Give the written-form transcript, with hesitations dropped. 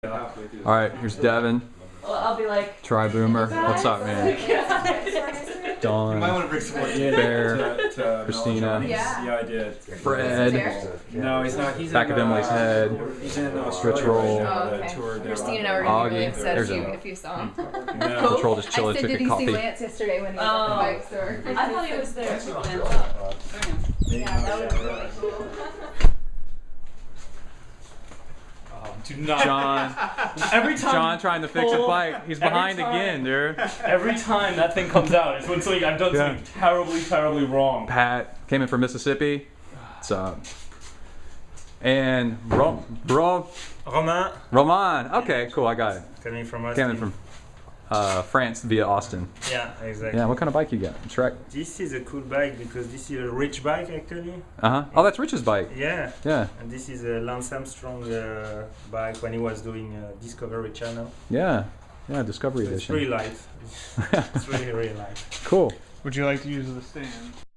All right, here's Devin. Well, I'll be like, Tri Boomer. What's up, man? Dawn. You might want to bring some more Bear. to Christina. Yeah, I did. Fred. No, he's not. He's Back in, of Emily's head. He's in Australia Rich roll. right now, Oh, the okay. tour down Christine and I were Augie. gonna be really upset There's if you saw him. No. Control just chilling, I said, took did a you see coffee. Lance yesterday when he was at the bike store? I thought he was there. Yeah, that would be really cool. Do not. John. Every time. John trying to fix a pull- bike. He's every behind time- again, dude. Every time that thing comes out, it's when something I've done Yeah. something terribly wrong. Pat came in from Mississippi. What's up? And Romain, Roman. Okay, cool. I got it. coming from Austin. Came in from France via Austin. Yeah, exactly. Yeah. What kind of bike you got? Trek. This is a cool bike because this is a rich bike actually. Oh, that's Rich's bike. Yeah. Yeah. And this is a Lance Armstrong bike when he was doing Discovery Channel. Yeah. Yeah. Discovery So it's edition. pretty light. It's really light. Cool. Would you like to use the stand?